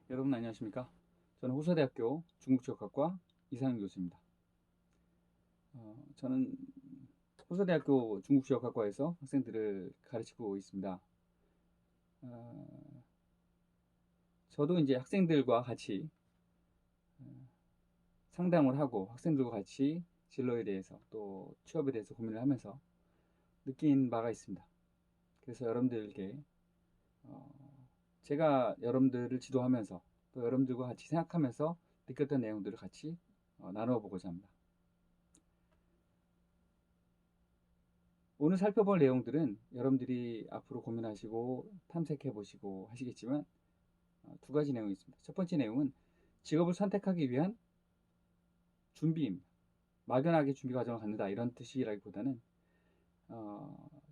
여러분 안녕하십니까? 저는 호서대학교 중국지역학과 이상윤 교수입니다. 저는 호서대학교 중국지역학과에서 학생들을 가르치고 있습니다. 저도 이제 학생들과 같이 상담을 하고 학생들과 같이 진로에 대해서 또 취업에 대해서 고민을 하면서 느낀 바가 있습니다. 그래서 여러분들께 제가 여러분들을 지도하면서 또 여러분들과 같이 생각하면서 느꼈던 내용들을 같이 나누어 보고자 합니다. 오늘 살펴볼 내용들은 여러분들이 앞으로 고민하시고 탐색해 보시고 하시겠지만 두 가지 내용이 있습니다. 첫 번째 내용은 직업을 선택하기 위한 준비입니다. 막연하게 준비 과정을 갖는다 이런 뜻이라기보다는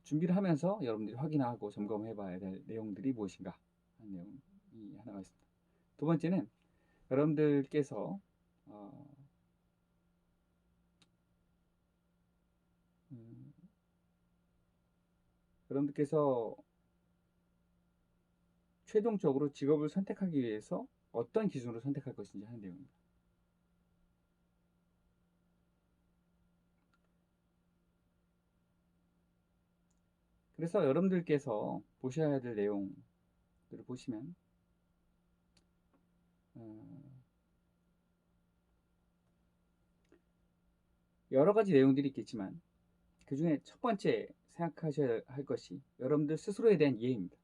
준비를 하면서 여러분들이 확인하고 점검해 봐야 될 내용들이 무엇인가 하는 내용이 하나가 있습니다. 두 번째는 여러분들께서 여러분들께서 최종적으로 직업을 선택하기 위해서 어떤 기준으로 선택할 것인지 하는 내용입니다. 그래서 여러분들께서 보셔야 될 내용들을 보시면 여러 가지 내용들이 있겠지만 그 중에 첫 번째 생각하셔야 할 것이 여러분들 스스로에 대한 이해입니다.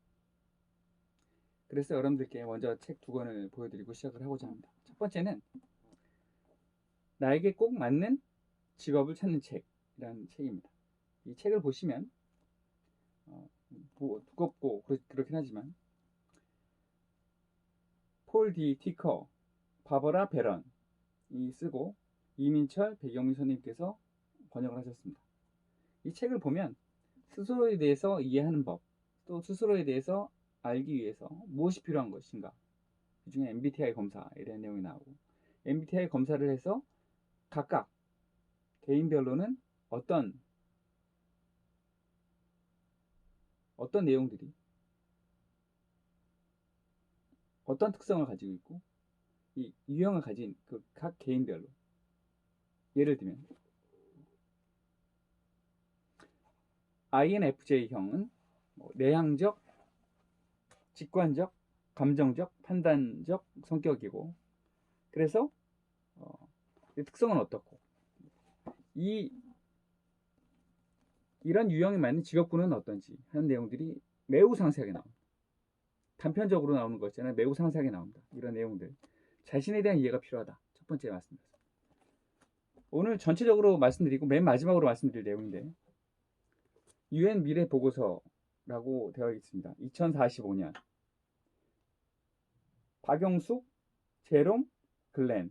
그래서 여러분들께 먼저 책 두 권을 보여드리고 시작을 하고자 합니다. 첫 번째는 나에게 꼭 맞는 직업을 찾는 책이라는 책입니다. 이 책을 보시면 두껍고 그렇긴 하지만 폴 디 티커, 바버라 베런이 쓰고 이민철, 배경민 선생님께서 번역을 하셨습니다. 이 책을 보면 스스로에 대해서 이해하는 법, 또 스스로에 대해서 알기 위해서 무엇이 필요한 것인가, 그 중에 MBTI 검사에 대한 내용이 나오고 MBTI 검사를 해서 각각 개인별로는 어떤 내용들이 어떤 특성을 가지고 있고 이 유형을 가진 그 각 개인별로, 예를 들면 INFJ형은 내향적, 직관적, 감정적, 판단적 성격이고, 그래서 특성은 어떻고 이런 유형에 맞는 직업군은 어떤지 하는 내용들이 매우 상세하게 나옵니다. 단편적으로 나오는 거 있잖아요. 매우 상세하게 나옵니다. 이런 내용들, 자신에 대한 이해가 필요하다. 첫 번째 말씀드렸습니다. 오늘 전체적으로 말씀드리고 맨 마지막으로 말씀드릴 내용인데, UN 미래 보고서라고 되어 있습니다. 2045년 박영숙, 제롬, 글렌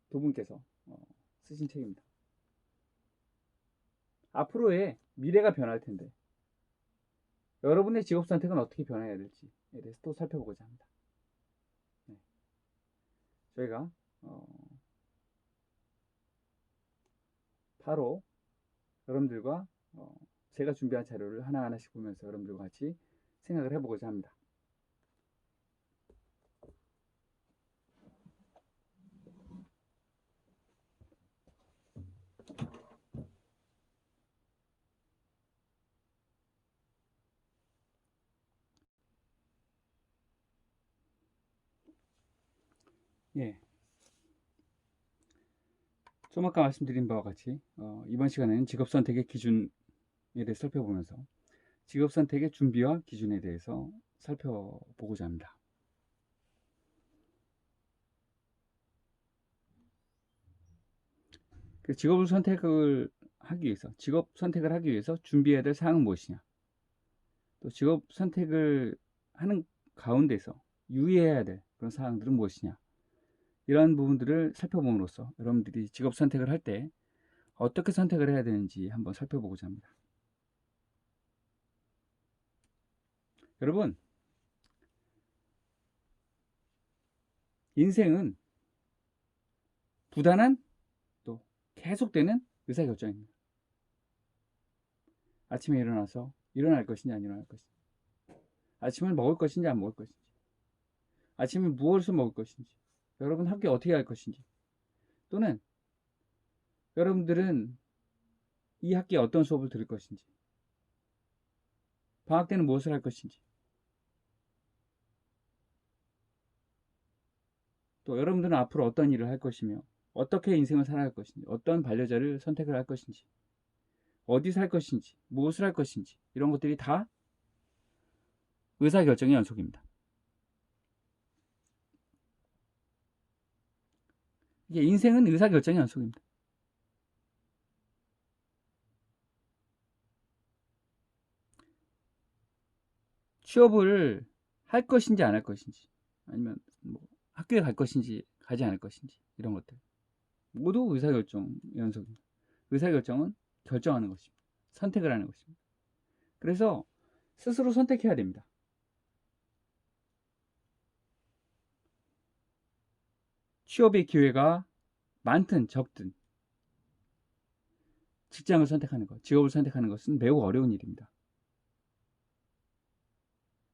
두 분께서 쓰신 책입니다. 앞으로의 미래가 변할 텐데 여러분의 직업 선택은 어떻게 변해야 될지에 대해서 또 살펴보고자 합니다. 네. 저희가 바로 여러분들과 제가 준비한 자료를 하나하나씩 보면서 여러분들과 같이 생각을 해보고자 합니다. 예. 좀 아까 말씀드린 바와 같이 이번 시간에는 직업 선택의 기준에 대해 살펴보면서 직업 선택의 준비와 기준에 대해서 살펴보고자 합니다. 직업 선택을 하기 위해서 준비해야 될 사항은 무엇이냐, 또 직업 선택을 하는 가운데서 유의해야 될 그런 사항들은 무엇이냐, 이런 부분들을 살펴봄으로써 여러분들이 직업 선택을 할 때 어떻게 선택을 해야 되는지 한번 살펴보고자 합니다. 여러분, 인생은 부단한 또 계속되는 의사결정입니다. 아침에 일어나서 일어날 것이냐 안 일어날 것이냐, 아침을 먹을 것인지 안 먹을 것인지, 아침에 무엇을 먹을 것인지, 여러분 학교에 어떻게 갈 것인지, 또는 여러분들은 이 학기에 어떤 수업을 들을 것인지, 방학 때는 무엇을 할 것인지, 또 여러분들은 앞으로 어떤 일을 할 것이며 어떻게 인생을 살아갈 것인지, 어떤 반려자를 선택을 할 것인지, 어디서 할 것인지, 무엇을 할 것인지, 이런 것들이 다 의사결정의 연속입니다. 이게 인생은 의사결정의 연속입니다. 취업을 할 것인지 안 할 것인지, 아니면 뭐 학교에 갈 것인지 가지 않을 것인지, 이런 것들 모두 의사결정 연속입니다. 의사결정은 결정하는 것입니다. 선택을 하는 것입니다. 그래서 스스로 선택해야 됩니다. 취업의 기회가 많든 적든 직장을 선택하는 것, 직업을 선택하는 것은 매우 어려운 일입니다.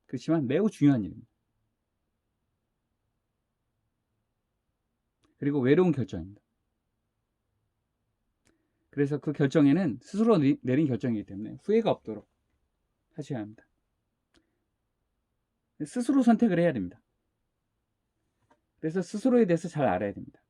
그렇지만 매우 중요한 일입니다. 그리고 외로운 결정입니다. 그래서 그 결정에는 스스로 내린 결정이기 때문에 후회가 없도록 하셔야 합니다. 스스로 선택을 해야 됩니다. 그래서 스스로에 대해서 잘 알아야 됩니다.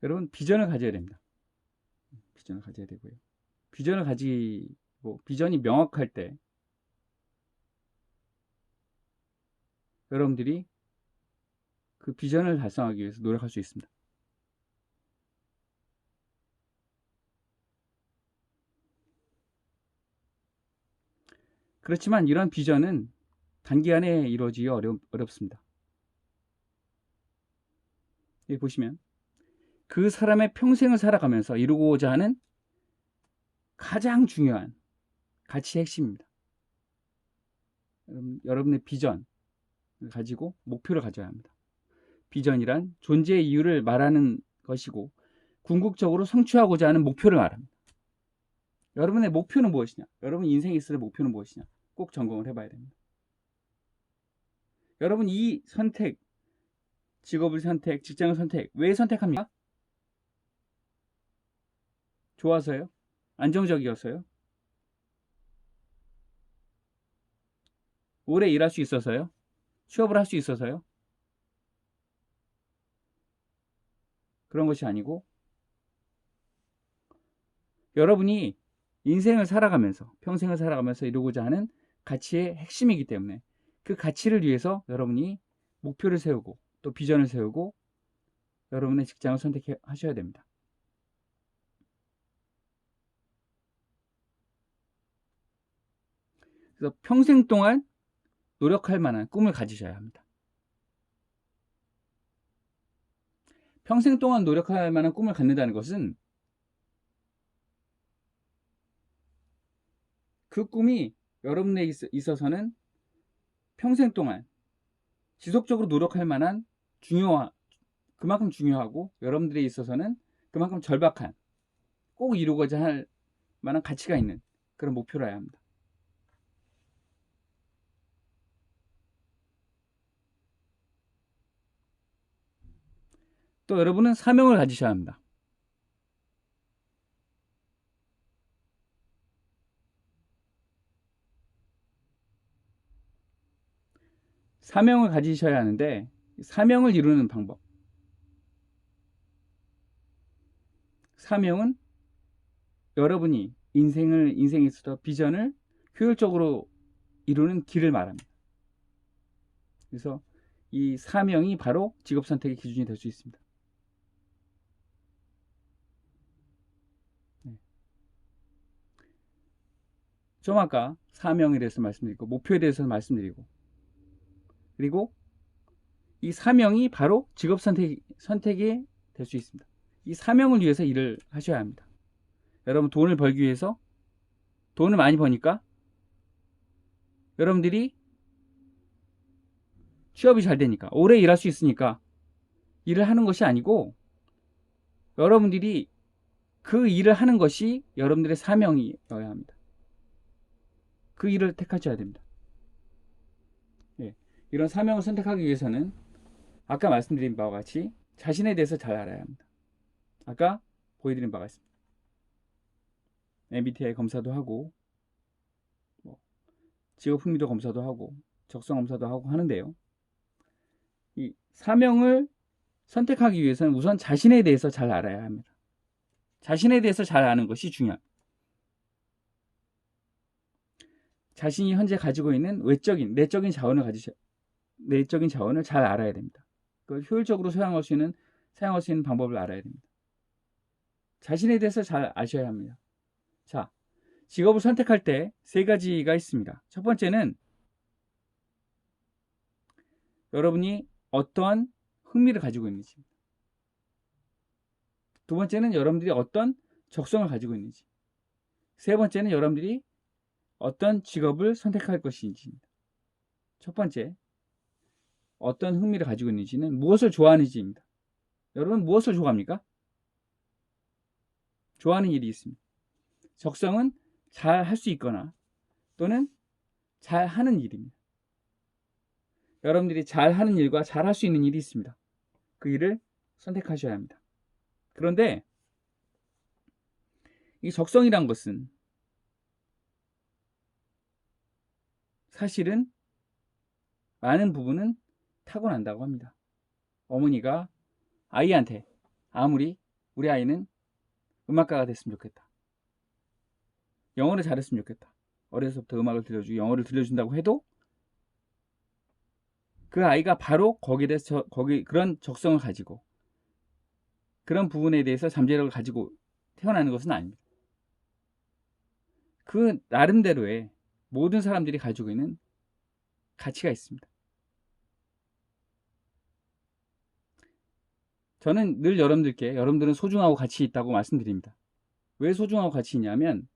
여러분, 비전을 가져야 됩니다. 비전을 가져야 되고요. 비전을 가지고 비전이 명확할 때 여러분들이 그 비전을 달성하기 위해서 노력할 수 있습니다. 그렇지만 이런 비전은 단기간에 이루어지기 어렵습니다. 여기 보시면 그 사람의 평생을 살아가면서 이루고자 하는 가장 중요한 가치의 핵심입니다. 여러분의 비전을 가지고 목표를 가져야 합니다. 비전이란 존재의 이유를 말하는 것이고 궁극적으로 성취하고자 하는 목표를 말합니다. 여러분의 목표는 무엇이냐? 여러분 인생에 있을 목표는 무엇이냐? 꼭 점검을 해봐야 됩니다. 여러분 이 선택, 직업을 선택, 직장을 선택, 왜 선택합니까? 좋아서요? 안정적이어서요? 오래 일할 수 있어서요? 취업을 할 수 있어서요? 그런 것이 아니고 여러분이 인생을 살아가면서 평생을 살아가면서 이루고자 하는 가치의 핵심이기 때문에 그 가치를 위해서 여러분이 목표를 세우고 또 비전을 세우고 여러분의 직장을 선택하셔야 됩니다. 그래서 평생 동안 노력할 만한 꿈을 가지셔야 합니다. 평생 동안 노력할 만한 꿈을 갖는다는 것은 그 꿈이 여러분에 있어서는 평생 동안 지속적으로 노력할 만한 그만큼 중요하고 여러분들에 있어서는 그만큼 절박한 꼭 이루고자 할 만한 가치가 있는 그런 목표를 해야 합니다. 또 여러분은 사명을 가지셔야 합니다. 사명을 가지셔야 하는데 사명을 이루는 방법. 사명은 여러분이 인생에 있어서 비전을 효율적으로 이루는 길을 말합니다. 그래서 이 사명이 바로 직업 선택의 기준이 될 수 있습니다. 좀 아까 사명에 대해서 말씀드리고 목표에 대해서 말씀드리고 그리고 이 사명이 바로 직업 선택이 될 수 있습니다. 이 사명을 위해서 일을 하셔야 합니다. 여러분 돈을 벌기 위해서 돈을 많이 버니까 여러분들이 취업이 잘 되니까, 오래 일할 수 있으니까 일을 하는 것이 아니고, 여러분들이 그 일을 하는 것이 여러분들의 사명이어야 합니다. 그 일을 택하셔야 됩니다. 예. 이런 사명을 선택하기 위해서는 아까 말씀드린 바와 같이 자신에 대해서 잘 알아야 합니다. 아까 보여드린 바가 있습니다. MBTI 검사도 하고, 직업 흥미도 검사도 하고, 적성 검사도 하고 하는데요. 이 사명을 선택하기 위해서는 우선 자신에 대해서 잘 알아야 합니다. 자신에 대해서 잘 아는 것이 중요합니다. 자신이 현재 가지고 있는 내적인 자원을 잘 알아야 됩니다. 그걸 효율적으로 사용할 수 있는 방법을 알아야 됩니다. 자신에 대해서 잘 아셔야 합니다. 자, 직업을 선택할 때 3가지가 있습니다. 첫 번째는 여러분이 어떠한 흥미를 가지고 있는지. 두 번째는 여러분들이 어떤 적성을 가지고 있는지. 세 번째는 여러분들이 어떤 직업을 선택할 것인지입니다. 첫 번째, 어떤 흥미를 가지고 있는지는 무엇을 좋아하는지입니다. 여러분 무엇을 좋아합니까? 좋아하는 일이 있습니다. 적성은 잘 할 수 있거나 또는 잘 하는 일입니다. 여러분들이 잘 하는 일과 잘 할 수 있는 일이 있습니다. 그 일을 선택하셔야 합니다. 그런데 이 적성이란 것은 사실은 많은 부분은 타고난다고 합니다. 어머니가 아이한테 아무리 우리 아이는 음악가가 됐으면 좋겠다, 영어를 잘했으면 좋겠다, 어려서부터 음악을 들려주고 영어를 들려준다고 해도 그 아이가 바로 거기에 대해서 그런 적성을 가지고 그런 부분에 대해서 잠재력을 가지고 태어나는 것은 아닙니다. 그 나름대로의 모든 사람들이 가지고 있는 가치가 있습니다. 저는 늘 여러분들은 소중하고 가치 있다고 말씀드립니다. 왜 소중하고 가치 있냐면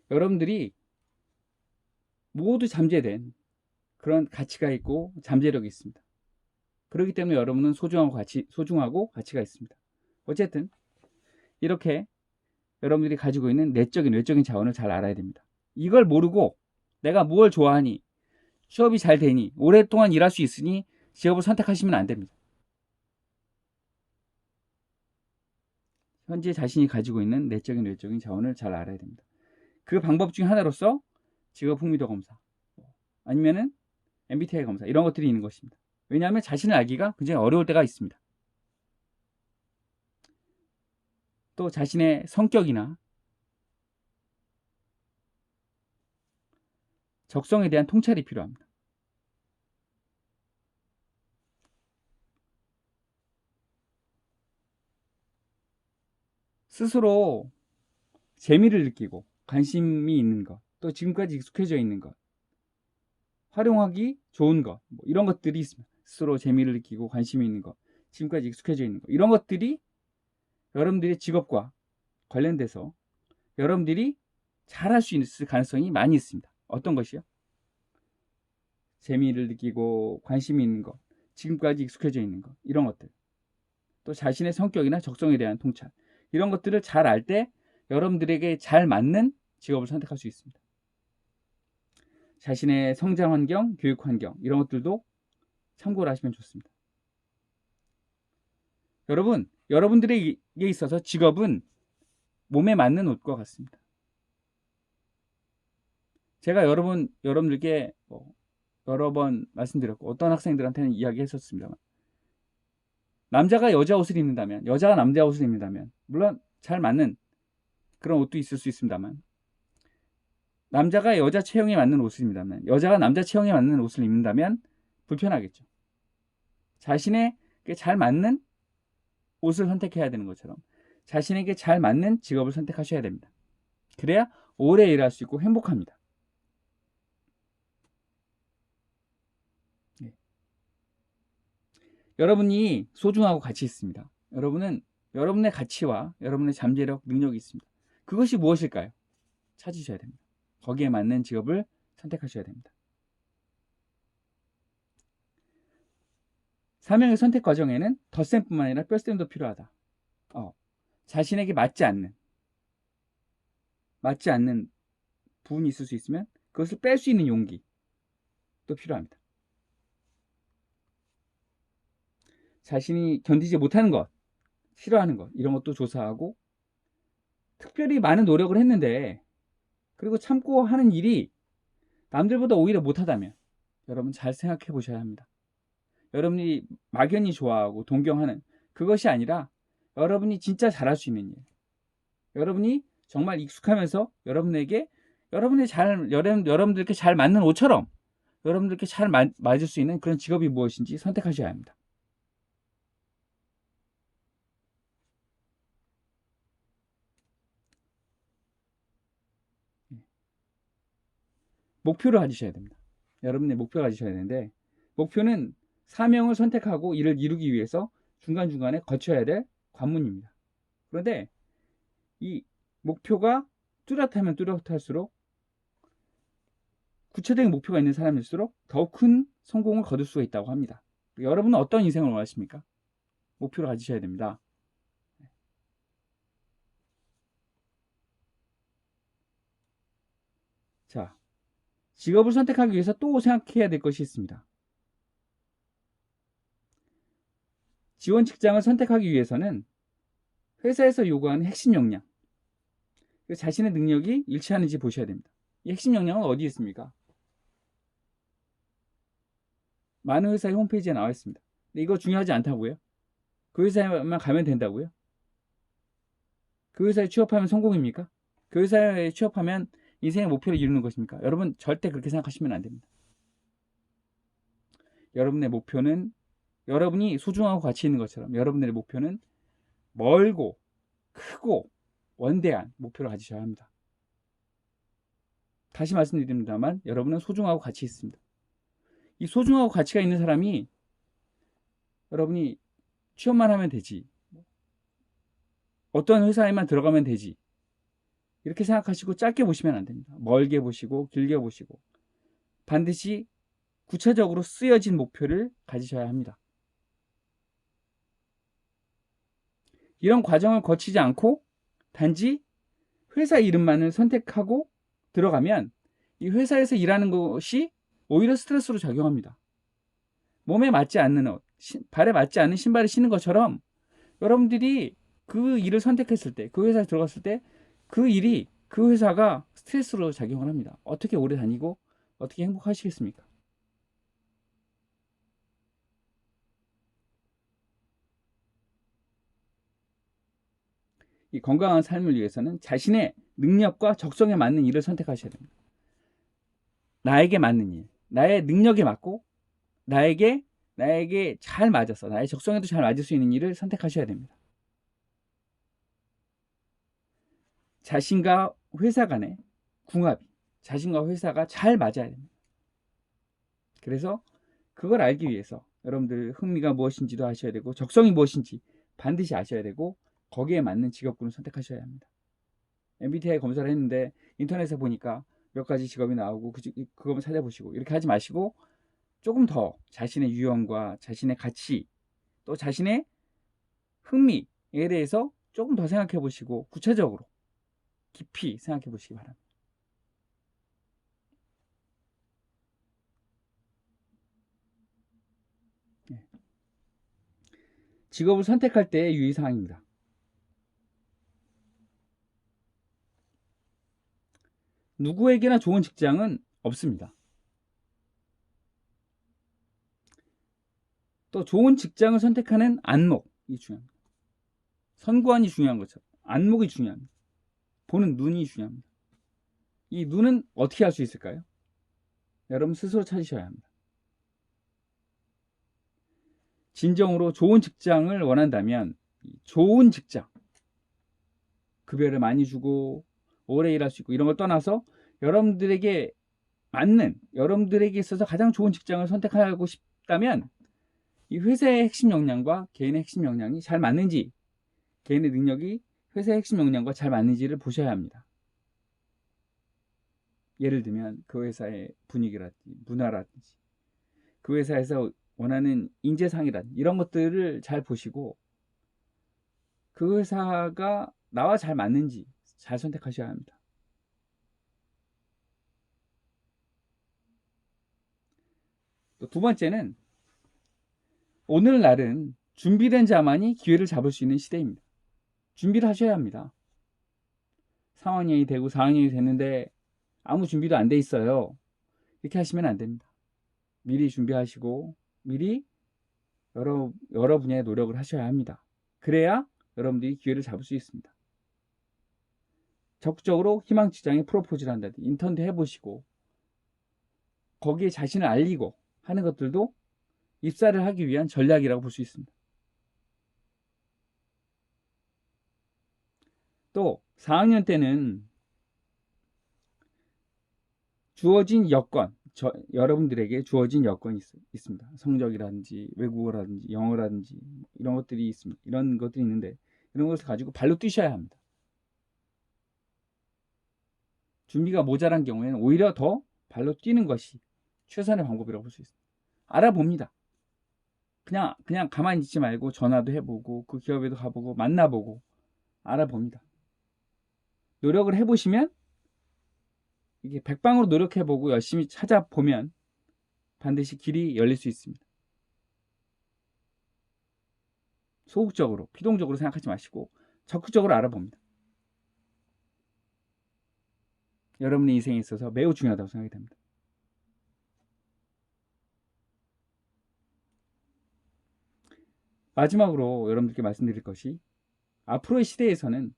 여러분들이 모두 잠재된 그런 가치가 있고 잠재력이 있습니다. 그렇기 때문에 여러분은 소중하고 가치가 있습니다. 어쨌든 이렇게 여러분들이 가지고 있는 외적인 자원을 잘 알아야 됩니다. 이걸 모르고 내가 무엇을 좋아하니, 취업이 잘 되니, 오랫동안 일할 수 있으니 직업을 선택하시면 안 됩니다. 현재 자신이 가지고 있는 외적인 자원을 잘 알아야 됩니다. 그 방법 중 하나로서 직업 흥미도 검사, 아니면은 MBTI 검사, 이런 것들이 있는 것입니다. 왜냐하면 자신을 알기가 굉장히 어려울 때가 있습니다. 또 자신의 성격이나 적성에 대한 통찰이 필요합니다. 스스로 재미를 느끼고 관심이 있는 것, 또 지금까지 익숙해져 있는 것, 활용하기 좋은 것, 이런 것들이 있습니다. 스스로 재미를 느끼고 관심이 있는 것, 지금까지 익숙해져 있는 것, 이런 것들이 여러분들의 직업과 관련돼서 여러분들이 잘할 수 있을 가능성이 많이 있습니다. 어떤 것이요? 재미를 느끼고 관심이 있는 것, 지금까지 익숙해져 있는 것, 이런 것들, 또 자신의 성격이나 적성에 대한 통찰, 이런 것들을 잘 알 때 여러분들에게 잘 맞는 직업을 선택할 수 있습니다. 자신의 성장 환경, 교육 환경, 이런 것들도 참고를 하시면 좋습니다. 여러분들에게 있어서 직업은 몸에 맞는 옷과 같습니다. 제가 여러분들께 여러 번 말씀드렸고 어떤 학생들한테는 이야기했었습니다만, 남자가 여자 옷을 입는다면, 여자가 남자 옷을 입는다면 물론 잘 맞는 그런 옷도 있을 수 있습니다만, 남자가 여자 체형에 맞는 옷을 입는다면, 여자가 남자 체형에 맞는 옷을 입는다면 불편하겠죠. 자신에게 잘 맞는 옷을 선택해야 되는 것처럼 자신에게 잘 맞는 직업을 선택하셔야 됩니다. 그래야 오래 일할 수 있고 행복합니다. 네. 여러분이 소중하고 가치 있습니다. 여러분은 여러분의 가치와 여러분의 잠재력, 능력이 있습니다. 그것이 무엇일까요? 찾으셔야 됩니다. 거기에 맞는 직업을 선택하셔야 됩니다. 사명의 선택 과정에는 덧셈뿐만 아니라 뺄셈도 필요하다. 자신에게 맞지 않는 부분이 있을 수 있으면 그것을 뺄 수 있는 용기도 필요합니다. 자신이 견디지 못하는 것, 싫어하는 것, 이런 것도 조사하고, 특별히 많은 노력을 했는데 그리고 참고 하는 일이 남들보다 오히려 못하다면 여러분 잘 생각해 보셔야 합니다. 여러분이 막연히 좋아하고 동경하는 그것이 아니라 여러분이 진짜 잘할 수 있는 일, 여러분이 정말 익숙하면서 여러분들께 잘 맞는 옷처럼 여러분들께 잘 맞을 수 있는 그런 직업이 무엇인지 선택하셔야 합니다. 목표를 가지셔야 됩니다. 여러분의 목표를 가지셔야 되는데, 목표는 사명을 선택하고 이를 이루기 위해서 중간중간에 거쳐야 될 관문입니다. 그런데 이 목표가 뚜렷하면 뚜렷할수록, 구체적인 목표가 있는 사람일수록 더욱 큰 성공을 거둘 수가 있다고 합니다. 여러분은 어떤 인생을 원하십니까? 목표를 가지셔야 됩니다. 자, 직업을 선택하기 위해서 또 생각해야 될 것이 있습니다. 지원 직장을 선택하기 위해서는 회사에서 요구하는 핵심 역량, 자신의 능력이 일치하는지 보셔야 됩니다. 이 핵심 역량은 어디에 있습니까? 많은 회사의 홈페이지에 나와 있습니다. 근데 이거 중요하지 않다고요? 그 회사에만 가면 된다고요? 그 회사에 취업하면 성공입니까? 그 회사에 취업하면 인생의 목표를 이루는 것입니까? 여러분 절대 그렇게 생각하시면 안 됩니다. 여러분의 목표는, 여러분이 소중하고 가치 있는 것처럼 여러분의 목표는 멀고 크고 원대한 목표를 가지셔야 합니다. 다시 말씀드립니다만 여러분은 소중하고 가치 있습니다. 이 소중하고 가치가 있는 사람이, 여러분이 취업만 하면 되지, 어떤 회사에만 들어가면 되지, 이렇게 생각하시고 짧게 보시면 안 됩니다. 멀게 보시고 길게 보시고 반드시 구체적으로 쓰여진 목표를 가지셔야 합니다. 이런 과정을 거치지 않고 단지 회사 이름만을 선택하고 들어가면 이 회사에서 일하는 것이 오히려 스트레스로 작용합니다. 몸에 맞지 않는 옷, 발에 맞지 않는 신발을 신는 것처럼 여러분들이 그 일을 선택했을 때, 그 회사에 들어갔을 때 그 일이, 그 회사가 스트레스로 작용을 합니다. 어떻게 오래 다니고 어떻게 행복하시겠습니까? 이 건강한 삶을 위해서는 자신의 능력과 적성에 맞는 일을 선택하셔야 됩니다. 나에게 맞는 일, 나의 능력에 맞고 나에게 잘 맞아서 나의 적성에도 잘 맞을 수 있는 일을 선택하셔야 됩니다. 자신과 회사 간의 궁합이, 자신과 회사가 잘 맞아야 됩니다. 그래서 그걸 알기 위해서 여러분들 흥미가 무엇인지도 아셔야 되고 적성이 무엇인지 반드시 아셔야 되고 거기에 맞는 직업군을 선택하셔야 합니다. MBTI 검사를 했는데 인터넷에 보니까 몇 가지 직업이 나오고 그것만 찾아보시고 이렇게 하지 마시고 조금 더 자신의 유형과 자신의 가치, 또 자신의 흥미에 대해서 조금 더 생각해 보시고 구체적으로 깊이 생각해 보시기 바랍니다. 직업을 선택할 때의 유의사항입니다. 누구에게나 좋은 직장은 없습니다. 또 좋은 직장을 선택하는 안목이 중요합니다. 선관이 중요한 것처럼 안목이 중요합니다. 보는 눈이 중요합니다. 이 눈은 어떻게 할 수 있을까요? 여러분 스스로 찾으셔야 합니다. 진정으로 좋은 직장을 원한다면 좋은 직장, 급여를 많이 주고 오래 일할 수 있고 이런 걸 떠나서 여러분들에게 맞는, 여러분들에게 있어서 가장 좋은 직장을 선택하고 싶다면 이 회사의 핵심 역량과 개인의 핵심 역량이 잘 맞는지, 개인의 능력이 회사의 핵심 역량과 잘 맞는지를 보셔야 합니다. 예를 들면 그 회사의 분위기라든지 문화라든지 그 회사에서 원하는 인재상이란 이런 것들을 잘 보시고 그 회사가 나와 잘 맞는지 잘 선택하셔야 합니다. 또 두 번째는 오늘날은 준비된 자만이 기회를 잡을 수 있는 시대입니다. 준비를 하셔야 합니다. 3학년이 되고 4학년이 됐는데 아무 준비도 안 돼 있어요. 이렇게 하시면 안 됩니다. 미리 준비하시고 미리 여러 분야의 노력을 하셔야 합니다. 그래야 여러분들이 기회를 잡을 수 있습니다. 적극적으로 희망 직장에 프로포즈를 한다든지 인턴도 해보시고 거기에 자신을 알리고 하는 것들도 입사를 하기 위한 전략이라고 볼 수 있습니다. 또 4학년 때는 주어진 여건, 여러분들에게 주어진 여건이 있습니다. 성적이라든지 외국어라든지 영어라든지 이런 것들이 있습니다. 이런 것들이 있는데 이런 것을 가지고 발로 뛰셔야 합니다. 준비가 모자란 경우에는 오히려 더 발로 뛰는 것이 최선의 방법이라고 볼 수 있습니다. 알아봅니다. 그냥 가만히 있지 말고 전화도 해보고 그 기업에도 가보고 만나보고 알아봅니다. 노력을 해보시면 이게 백방으로 노력해보고 열심히 찾아보면 반드시 길이 열릴 수 있습니다. 소극적으로, 피동적으로 생각하지 마시고 적극적으로 알아봅니다. 여러분의 인생에 있어서 매우 중요하다고 생각이 됩니다. 마지막으로 여러분들께 말씀드릴 것이 앞으로의 시대에서는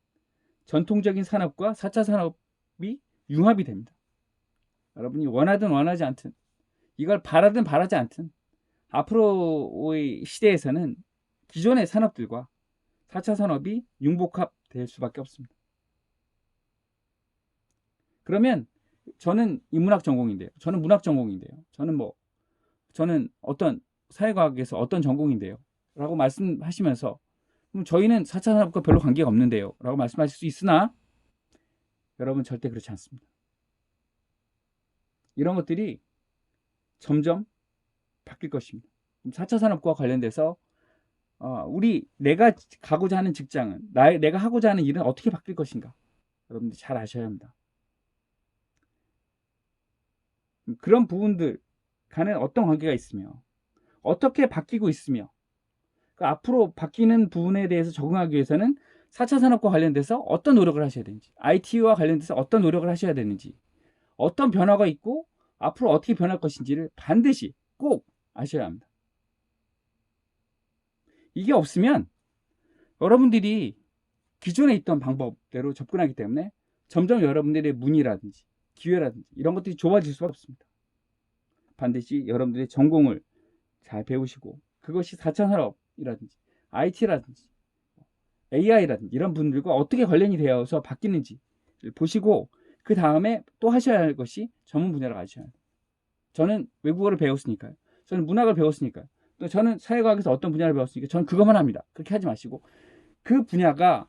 전통적인 산업과 4차 산업이 융합이 됩니다. 여러분이 원하든 원하지 않든 이걸 바라든 바라지 않든 앞으로의 시대에서는 기존의 산업들과 4차 산업이 융복합될 수밖에 없습니다. 그러면 저는 인문학 전공인데요. 저는 문학 전공인데요. 저는 어떤 사회과학에서 어떤 전공인데요. 라고 말씀하시면서 그럼 저희는 4차 산업과 별로 관계가 없는데요. 라고 말씀하실 수 있으나 여러분 절대 그렇지 않습니다. 이런 것들이 점점 바뀔 것입니다. 4차 산업과 관련돼서 내가 가고자 하는 직장은 내가 하고자 하는 일은 어떻게 바뀔 것인가 여러분들이 잘 아셔야 합니다. 그런 부분들 간에 어떤 관계가 있으며 어떻게 바뀌고 있으며 앞으로 바뀌는 부분에 대해서 적응하기 위해서는 4차 산업과 관련돼서 어떤 노력을 하셔야 되는지 IT와 관련돼서 어떤 노력을 하셔야 되는지 어떤 변화가 있고 앞으로 어떻게 변할 것인지를 반드시 꼭 아셔야 합니다. 이게 없으면 여러분들이 기존에 있던 방법대로 접근하기 때문에 점점 여러분들의 문이라든지 기회라든지 이런 것들이 좁아질 수밖에 없습니다. 반드시 여러분들의 전공을 잘 배우시고 그것이 4차 산업이라든지 IT라든지 AI라든지 이런 분들과 어떻게 관련이 되어서 바뀌는지를 보시고 그 다음에 또 하셔야 할 것이 전문 분야를 가셔야 합니다. 저는 외국어를 배웠으니까요. 저는 문학을 배웠으니까요. 또 저는 사회과학에서 어떤 분야를 배웠으니까 저는 그것만 합니다. 그렇게 하지 마시고 그 분야가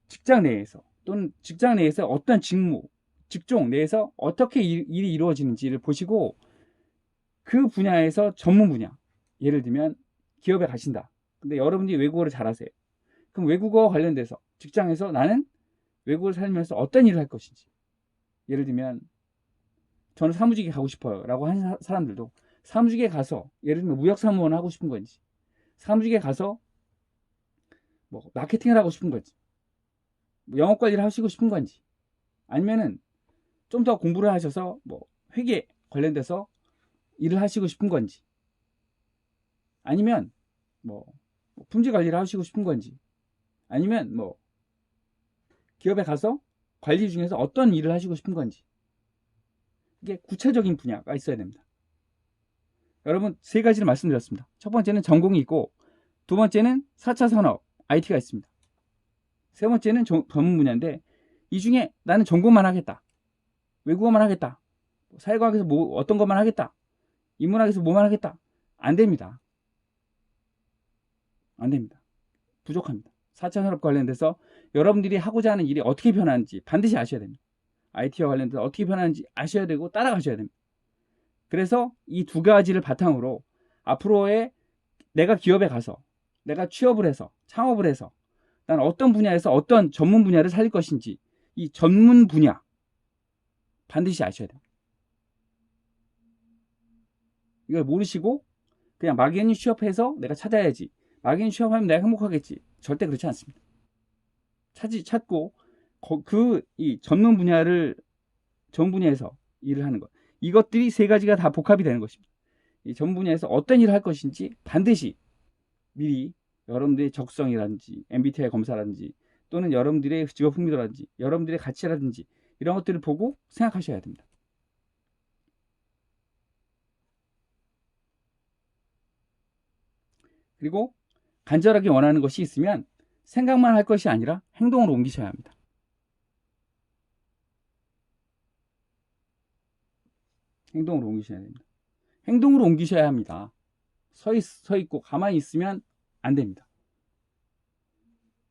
직장 내에서 또는 직장 내에서 어떤 직무, 직종 내에서 어떻게 일이 이루어지는지를 보시고 그 분야에서 전문 분야, 예를 들면 기업에 가신다. 근데 여러분들이 외국어를 잘하세요. 그럼 외국어와 관련돼서 직장에서 나는 외국어를 살면서 어떤 일을 할 것인지, 예를 들면 저는 사무직에 가고 싶어요 라고 하는 사람들도 사무직에 가서 예를 들면 무역사무원을 하고 싶은 건지, 사무직에 가서 뭐 마케팅을 하고 싶은 건지, 영업관리를 하시고 싶은 건지, 아니면은 좀 더 공부를 하셔서 뭐 회계 관련돼서 일을 하시고 싶은 건지, 아니면 뭐 품질 관리를 하시고 싶은 건지, 아니면 뭐 기업에 가서 관리 중에서 어떤 일을 하시고 싶은 건지, 이게 구체적인 분야가 있어야 됩니다. 여러분 세 가지를 말씀드렸습니다. 첫 번째는 전공이 있고, 두 번째는 4차 산업 IT가 있습니다. 세 번째는 전문 분야인데 이 중에 나는 전공만 하겠다, 외국어만 하겠다, 사회과학에서 어떤 것만 하겠다, 인문학에서 뭐만 하겠다, 안 됩니다. 안 됩니다. 부족합니다. 4차 산업 관련돼서 여러분들이 하고자 하는 일이 어떻게 변하는지 반드시 아셔야 됩니다. IT와 관련돼서 어떻게 변하는지 아셔야 되고 따라가셔야 됩니다. 그래서 이 두 가지를 바탕으로 앞으로의 내가 기업에 가서 내가 취업을 해서 창업을 해서 난 어떤 분야에서 어떤 전문 분야를 살릴 것인지 이 전문 분야 반드시 아셔야 돼요. 이걸 모르시고 그냥 막연히 취업해서 내가 찾아야지. 막연히 취업하면 내가 행복하겠지. 절대 그렇지 않습니다. 찾고 이 전문 분야에서 일을 하는 것. 이것들이 세 가지가 다 복합이 되는 것입니다. 이 전문 분야에서 어떤 일을 할 것인지 반드시 미리 여러분들의 적성이라든지 MBTI 검사라든지 또는 여러분들의 직업 흥미도라든지 여러분들의 가치라든지 이런 것들을 보고 생각하셔야 됩니다. 그리고 간절하게 원하는 것이 있으면 생각만 할 것이 아니라 행동으로 옮기셔야 합니다. 행동으로 옮기셔야 됩니다. 행동으로 옮기셔야 합니다. 서 있고 가만히 있으면 안 됩니다.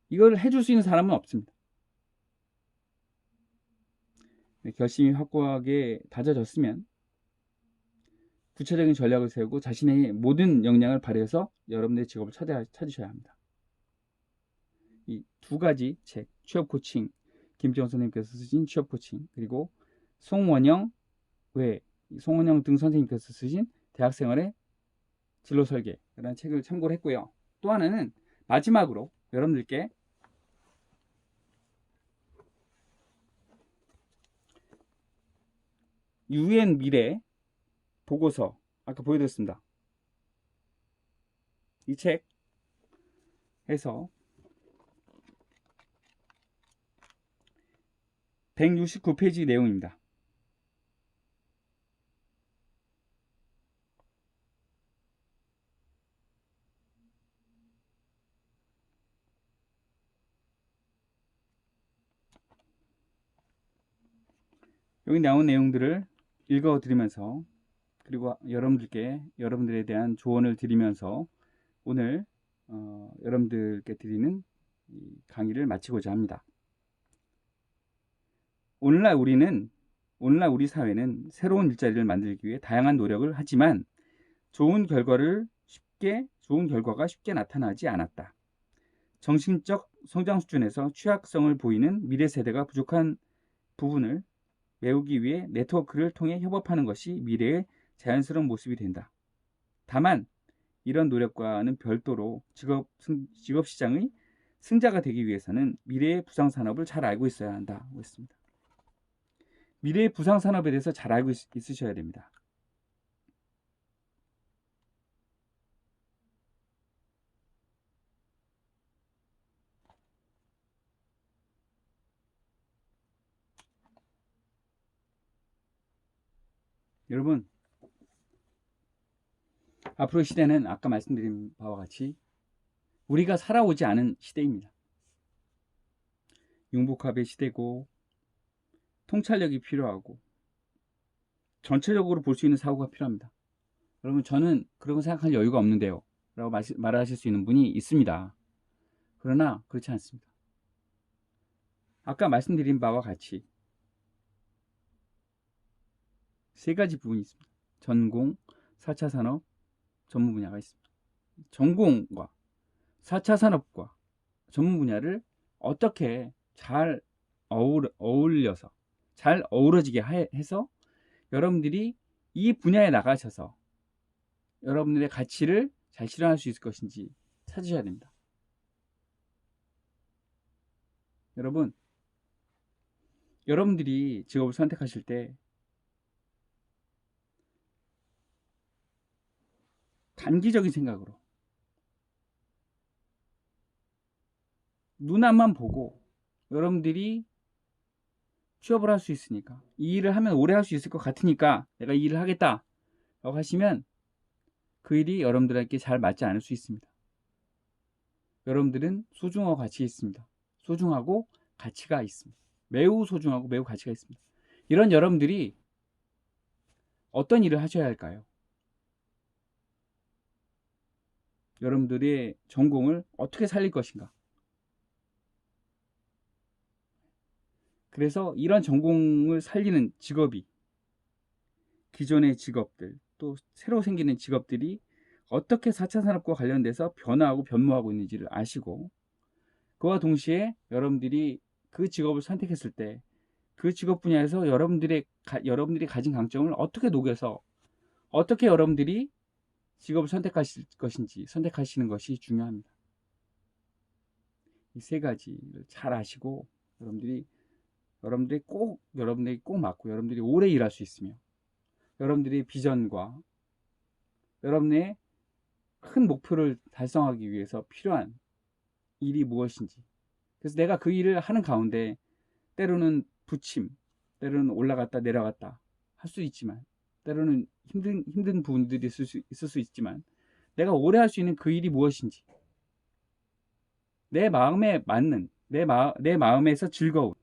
이걸 해줄 수 있는 사람은 없습니다. 결심이 확고하게 다져졌으면 구체적인 전략을 세우고 자신의 모든 역량을 발휘해서 여러분의 직업을 찾으셔야 합니다. 이 두 가지 책, 취업 코칭, 김지원 선생님께서 쓰신 취업 코칭, 그리고 송원영 등 선생님께서 쓰신 대학생활의 진로 설계라는 책을 참고를 했고요. 또 하나는 마지막으로 여러분들께 UN 미래 보고서 아까 보여드렸습니다. 이 책에서 169페이지 내용입니다. 여기 나온 내용들을 읽어드리면서 그리고 여러분들에 대한 조언을 드리면서 오늘 여러분들께 드리는 이 강의를 마치고자 합니다. 오늘날 우리 사회는 새로운 일자리를 만들기 위해 다양한 노력을 하지만 좋은 결과가 쉽게 나타나지 않았다. 정신적 성장 수준에서 취약성을 보이는 미래 세대가 부족한 부분을 메우기 위해 네트워크를 통해 협업하는 것이 미래의 자연스러운 모습이 된다. 다만 이런 노력과는 별도로 직업 시장의 승자가 되기 위해서는 미래의 부상산업을 잘 알고 있어야 한다고 했습니다. 미래의 부상산업에 대해서 잘 알고 있으셔야 됩니다. 여러분, 앞으로의 시대는 아까 말씀드린 바와 같이 우리가 살아오지 않은 시대입니다. 융복합의 시대고 통찰력이 필요하고 전체적으로 볼 수 있는 사고가 필요합니다. 여러분, 저는 그런 거 생각할 여유가 없는데요 라고 말하실 수 있는 분이 있습니다. 그러나 그렇지 않습니다. 아까 말씀드린 바와 같이 세 가지 부분이 있습니다. 전공, 4차 산업, 전문 분야가 있습니다. 전공과 4차 산업과 전문 분야를 어떻게 잘 어울려서 잘 어우러지게 해서 여러분들이 이 분야에 나가셔서 여러분들의 가치를 잘 실현할 수 있을 것인지 찾으셔야 됩니다. 여러분들이 직업을 선택하실 때 단기적인 생각으로 눈앞만 보고 여러분들이 취업을 할 수 있으니까 이 일을 하면 오래 할 수 있을 것 같으니까 내가 이 일을 하겠다 라고 하시면 그 일이 여러분들에게 잘 맞지 않을 수 있습니다. 여러분들은 소중하고 가치 있습니다. 소중하고 가치가 있습니다. 매우 소중하고 매우 가치가 있습니다. 이런 여러분들이 어떤 일을 하셔야 할까요? 여러분들의 전공을 어떻게 살릴 것인가? 그래서 이런 전공을 살리는 직업이 기존의 직업들 또 새로 생기는 직업들이 어떻게 4차 산업과 관련돼서 변화하고 변모하고 있는지를 아시고, 그와 동시에 여러분들이 그 직업을 선택했을 때 그 직업 분야에서 여러분들이 가진 강점을 어떻게 녹여서 어떻게 여러분들이 직업을 선택하실 것인지 선택하시는 것이 중요합니다. 이 세 가지를 잘 아시고 여러분들이 꼭 맞고 여러분들이 오래 일할 수 있으며 여러분들의 비전과 여러분의 큰 목표를 달성하기 위해서 필요한 일이 무엇인지, 그래서 내가 그 일을 하는 가운데 때로는 부침, 때로는 올라갔다 내려갔다 할 수 있지만, 때로는 힘든 부분들이 있을 수 있지만, 내가 오래 할 수 있는 그 일이 무엇인지, 내 마음에 맞는, 내 마음에서 즐거운,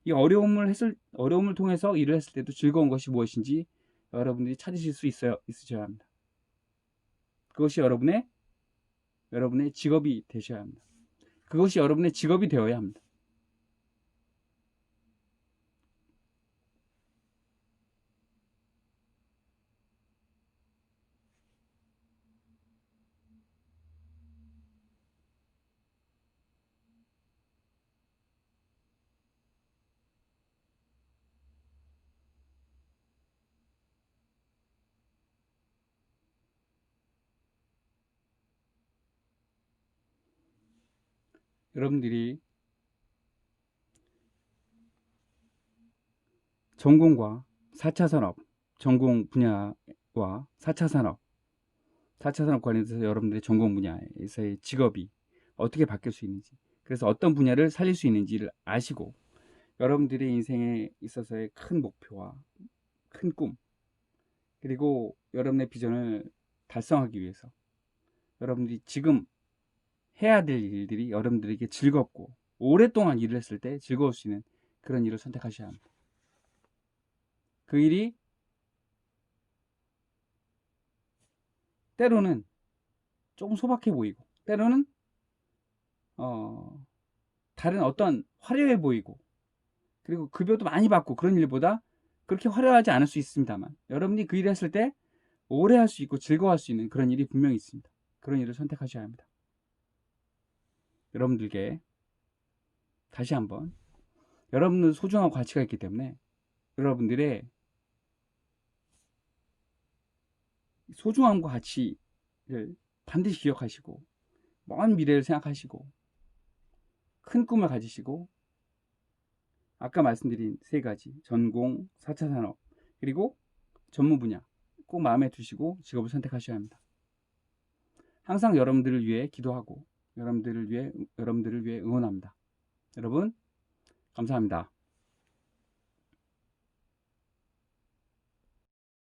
이 어려움을 통해서 일을 했을 때도 즐거운 것이 무엇인지 여러분들이 찾으실 수 있으셔야 합니다. 그것이 여러분의 직업이 되셔야 합니다. 그것이 여러분의 직업이 되어야 합니다. 여러분들이 전공과 4차 산업, 전공 분야와 4차 산업 관련해서 여러분들의 전공 분야에서의 직업이 어떻게 바뀔 수 있는지, 그래서 어떤 분야를 살릴 수 있는지를 아시고, 여러분들의 인생에 있어서의 큰 목표와 큰 꿈, 그리고 여러분의 비전을 달성하기 위해서 여러분들이 지금 해야 될 일들이 여러분들에게 즐겁고 오랫동안 일을 했을 때 즐거울 수 있는 그런 일을 선택하셔야 합니다. 그 일이 때로는 조금 소박해 보이고, 때로는 다른 어떤 화려해 보이고, 그리고 급여도 많이 받고 그런 일보다 그렇게 화려하지 않을 수 있습니다만, 여러분이 그 일을 했을 때 오래 할 수 있고 즐거워할 수 있는 그런 일이 분명히 있습니다. 그런 일을 선택하셔야 합니다. 여러분들께 다시 한번, 여러분은 소중한 가치가 있기 때문에 여러분들의 소중함과 가치를 반드시 기억하시고, 먼 미래를 생각하시고, 큰 꿈을 가지시고, 아까 말씀드린 세 가지, 전공, 4차 산업, 그리고 전문 분야 꼭 마음에 두시고 직업을 선택하셔야 합니다. 항상 여러분들을 위해 기도하고 여러분들을 위해 응원합니다. 여러분, 감사합니다.